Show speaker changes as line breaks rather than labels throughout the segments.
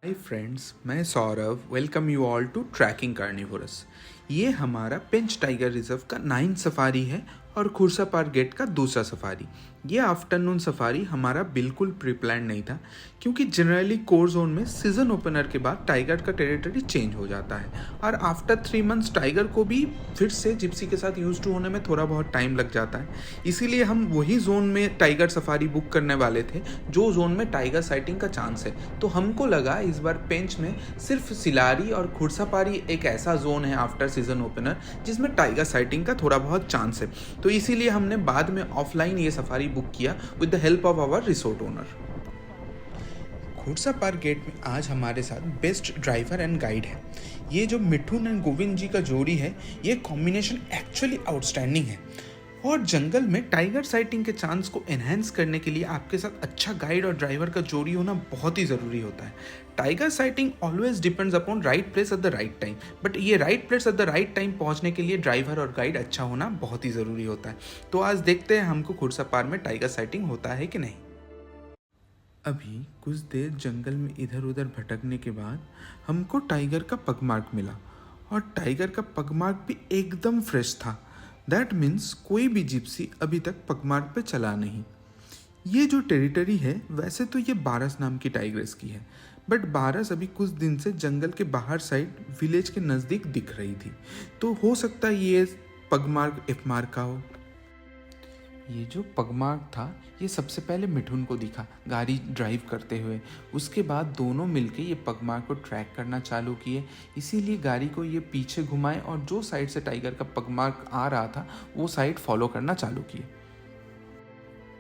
हाय friends, मैं Saurabh welcome you all to tracking carnivores. ये हमारा पेंच टाइगर रिजर्व का 9 सफारी है और खुरसा पार गेट का दूसरा सफारी। ये आफ्टरनून सफारी हमारा बिल्कुल प्री प्लान नहीं था, क्योंकि जनरली कोर जोन में सीजन ओपनर के बाद टाइगर का टेरिटरी चेंज हो जाता है और आफ्टर 3 मंथ्स टाइगर को भी फिर से जिप्सी के साथ यूज टू होने में थोड़ा बहुत टाइम लग जाता है। इसीलिए हम वही जोन में टाइगर सफारी बुक करने वाले थे जो जोन में टाइगर साइटिंग का चांस है। तो हमको लगा इस बार पेंच में सिर्फ सिलारी और खुरसापारी एक ऐसा जोन है आफ्टर सीजन ओपनर जिसमें टाइगर साइटिंग का थोड़ा बहुत चांस है। तो इसीलिए हमने बाद में ऑफलाइन ये सफारी बुक किया with the help of our resort owner. Khursa park gate में आज हमारे साथ बेस्ट ड्राइवर एंड गाइड है। ये जो मिठुन एंड गोविंद जी का जोड़ी है, ये कॉम्बिनेशन एक्चुअली आउटस्टैंडिंग है। और जंगल में टाइगर साइटिंग के चांस को एनहेंस करने के लिए आपके साथ अच्छा गाइड और ड्राइवर का जोड़ी होना बहुत ही ज़रूरी होता है। Tiger sighting always depends upon right place at the right time, but ये right place at the right time पहुंचने के लिए ड्राइवर और गाइड अच्छा होना बहुत ही ज़रूरी होता है। तो आज देखते हैं हमको खुरसा पार में टाइगर साइटिंग होता है कि नहीं। अभी कुछ देर जंगल में इधर उधर भटकने के बाद हमको टाइगर का पगमार्क मिला और टाइगर का पगमार्क भी एकदम फ्रेश था। दैट मीन्स कोई भी जिप्सी अभी तक पगमार्क पे चला नहीं। ये जो टेरिटरी है वैसे तो ये बारस नाम की टाइग्रेस की है, बट बारस अभी कुछ दिन से जंगल के बाहर साइड विलेज के नज़दीक दिख रही थी, तो हो सकता है ये पगमार्क एफ मार्क का हो। ये जो पगमार्क था ये सबसे पहले मिठुन को दिखा गाड़ी ड्राइव करते हुए। उसके बाद दोनों मिलके ये पगमार्क को ट्रैक करना चालू किए, इसीलिए गाड़ी को ये पीछे घुमाए और जो साइड से टाइगर का पगमार्क आ रहा था वो साइड फॉलो करना चालू किए।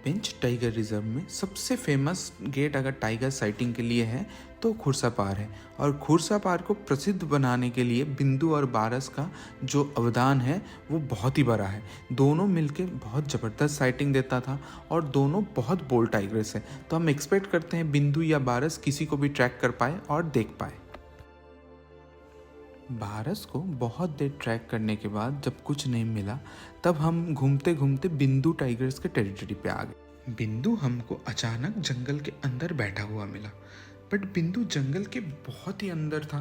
पेंच टाइगर रिजर्व में सबसे फेमस गेट अगर टाइगर साइटिंग के लिए है तो खुरसा पार है, और खुरसा पार को प्रसिद्ध बनाने के लिए बिंदु और बारस का जो अवदान है वो बहुत ही बड़ा है। दोनों मिलके बहुत ज़बरदस्त साइटिंग देता था और दोनों बहुत बोल्ड टाइगर्स है, तो हम एक्सपेक्ट करते हैं बिंदु या बारस किसी को भी ट्रैक कर पाए और देख पाए। बारस को बहुत देर ट्रैक करने के बाद जब कुछ नहीं मिला, तब हम घूमते घूमते बिंदु टाइगर्स के टेरिटरी पे आ गए। बिंदु हमको अचानक जंगल के अंदर बैठा हुआ मिला, बट बिंदु जंगल के बहुत ही अंदर था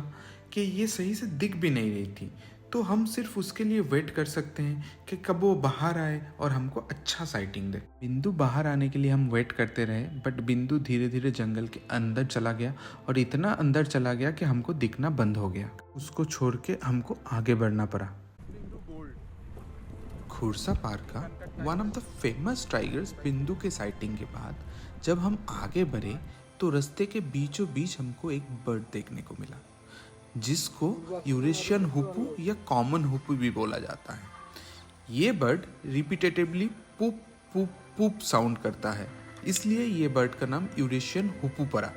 कि ये सही से दिख भी नहीं रही थी। तो हम सिर्फ उसके लिए वेट कर सकते हैं कि कब वो बाहर आए और हमको अच्छा साइटिंग दे। बिंदु बाहर आने के लिए हम वेट करते रहे, बट बिंदु धीरे धीरे जंगल के अंदर चला गया और इतना अंदर चला गया कि हमको दिखना बंद हो गया। उसको छोड़ के हमको आगे बढ़ना पड़ा। खुरसा पार्क का one of the famous tigers बिंदु के साइटिंग के बाद जब हम आगे बढ़े तो रास्ते के बीचों बीच हमको एक बर्ड देखने को मिला, जिसको यूरेशियन हुपू या कॉमन हुपू भी बोला जाता है। ये बर्ड रिपीटेटिवली पूप पूप पूप साउंड करता है, इसलिए ये बर्ड का नाम यूरेशियन हुपू पड़ा।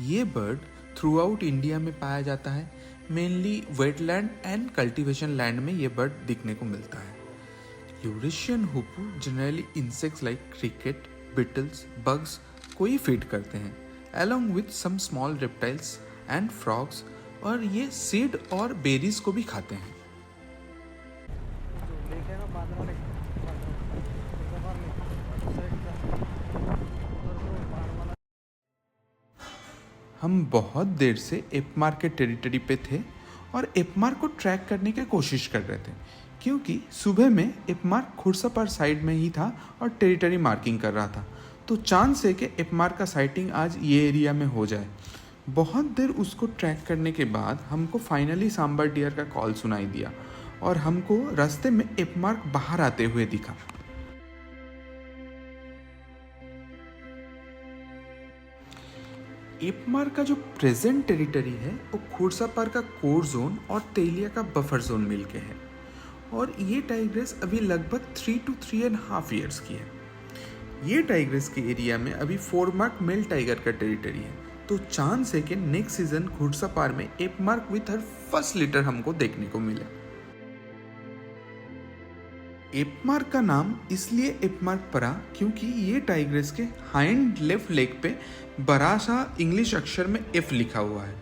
ये बर्ड थ्रू आउट इंडिया में पाया जाता है, mainly wetland and cultivation land में ये बर्ड दिखने को मिलता है। Eurasian hoopoe generally insects like cricket, beetles, bugs को ही फीड करते हैं, along with some small reptiles and frogs, और ये सीड और बेरीज को भी खाते हैं। हम बहुत देर से एपमार्क के टेरिटरी पे थे और एपमार्क को ट्रैक करने की कोशिश कर रहे थे, क्योंकि सुबह में एपमार्क खुरसा पार साइड में ही था और टेरिटरी मार्किंग कर रहा था। तो चांस है कि एपमार्क का साइटिंग आज ये एरिया में हो जाए। बहुत देर उसको ट्रैक करने के बाद हमको फाइनली सांबर डियर का कॉल सुनाई दिया और हमको रास्ते में एपमार्क बाहर आते हुए दिखा। एपमार्क का जो प्रेजेंट टेरिटरी है वो खुरसा पार का कोर जोन और तेलिया का बफर जोन मिलके है, और ये टाइग्रेस अभी लगभग 3 to 3.5 ईयर्स की है। ये टाइग्रेस के एरिया में अभी 4 मार्क मेल टाइगर का टेरिटरी है, तो चांस है कि नेक्स्ट सीजन खुरसा पार में एपमार्क विथ हर फर्स्ट लिटर हमको देखने को मिले। एपमार्क का नाम इसलिए एपमार्क पड़ा क्योंकि ये टाइग्रेस के हाइंड लेफ्ट लेग पे बड़ा सा इंग्लिश अक्षर में एफ लिखा हुआ है,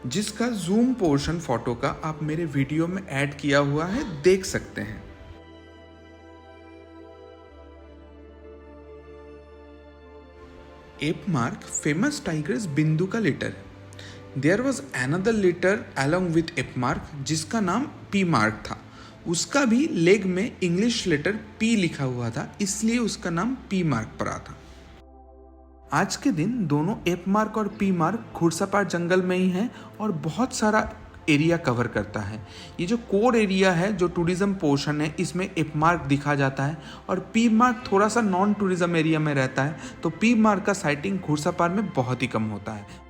जिसका जूम पोर्शन फोटो का आप मेरे वीडियो में ऐड किया हुआ है, देख सकते हैं। एप मार्क फेमस टाइगर्स बिंदु का लेटर है। There was another letter along with ape mark जिसका नाम पी मार्क था। उसका भी लेग में इंग्लिश लेटर पी लिखा हुआ था, इसलिए उसका नाम पी मार्क पड़ा था। आज के दिन दोनों एप मार्क और पी मार्क घुड़सपार जंगल में ही हैं और बहुत सारा एरिया कवर करता है। ये जो कोर एरिया है, जो टूरिज्म पोर्शन है, इसमें एप मार्क दिखा जाता है और पी मार्क थोड़ा सा नॉन टूरिज्म एरिया में रहता है, तो पी मार्क का साइटिंग घुड़सपार में बहुत ही कम होता है।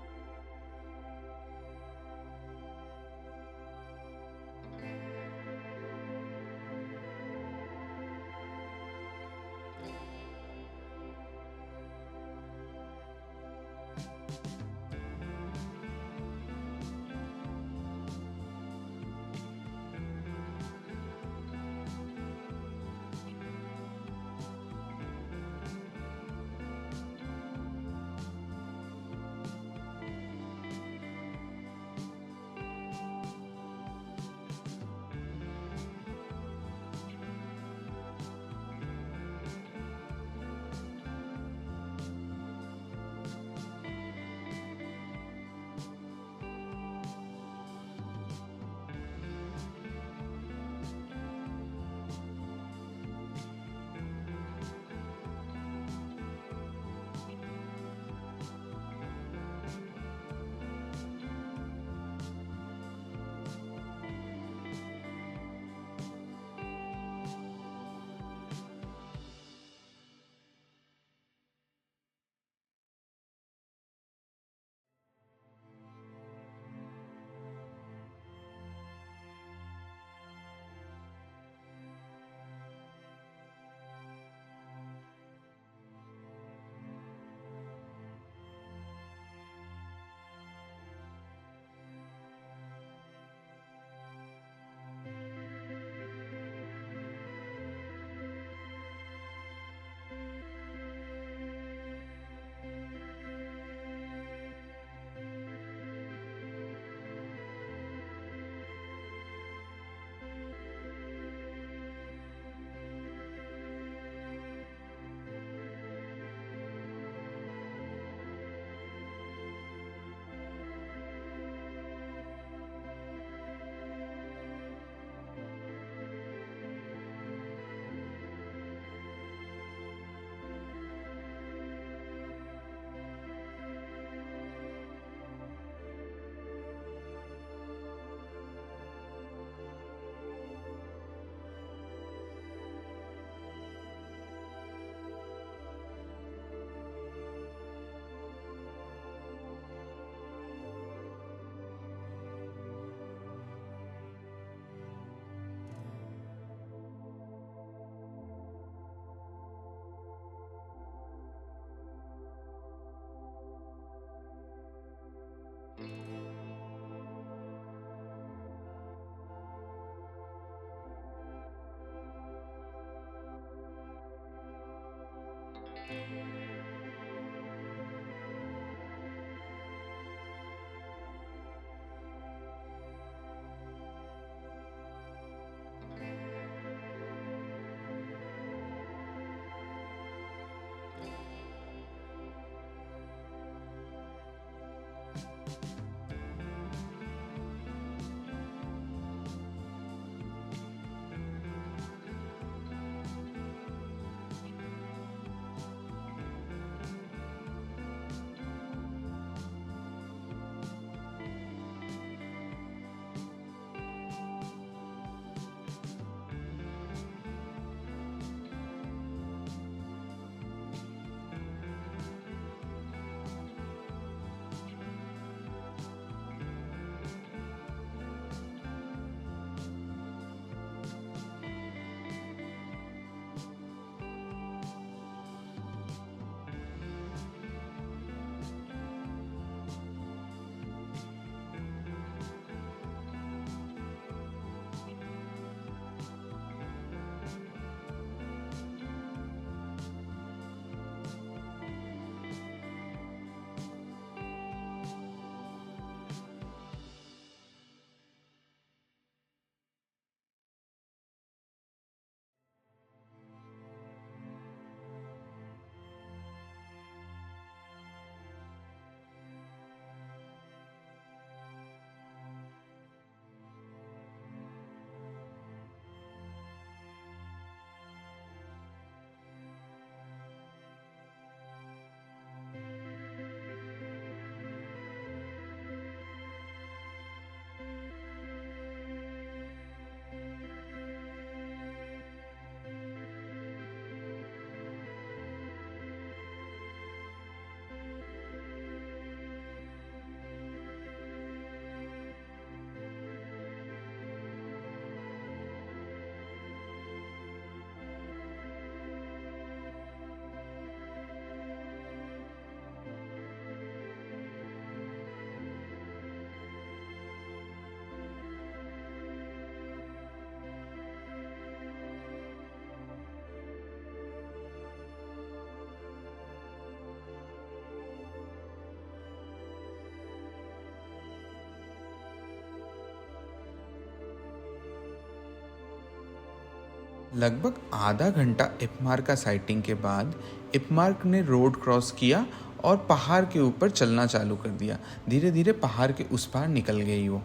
लगभग आधा घंटा इपमार्क का साइटिंग के बाद इपमार्क ने रोड क्रॉस किया और पहाड़ के ऊपर चलना चालू कर दिया। धीरे धीरे पहाड़ के उस पार निकल गई वो।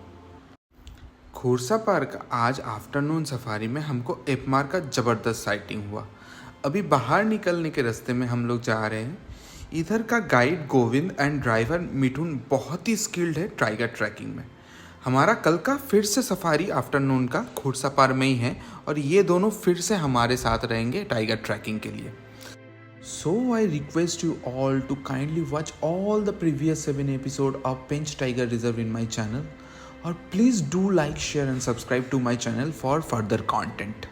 खोरसा पार्क आज आफ्टरनून सफारी में हमको इपमार्क का ज़बरदस्त साइटिंग हुआ। अभी बाहर निकलने के रास्ते में हम लोग जा रहे हैं। इधर का guide Govind and driver Mithun बहुत ही स्किल्ड है टाइगर ट्रैकिंग में। हमारा कल का फिर से सफारी आफ्टरनून का खोरसा पार में ही है और ये दोनों फिर से हमारे साथ रहेंगे टाइगर ट्रैकिंग के लिए। So I request you all to kindly watch all the previous 7 episodes of Pench Tiger Reserve in my channel, or please do like, share and subscribe to my channel for further content.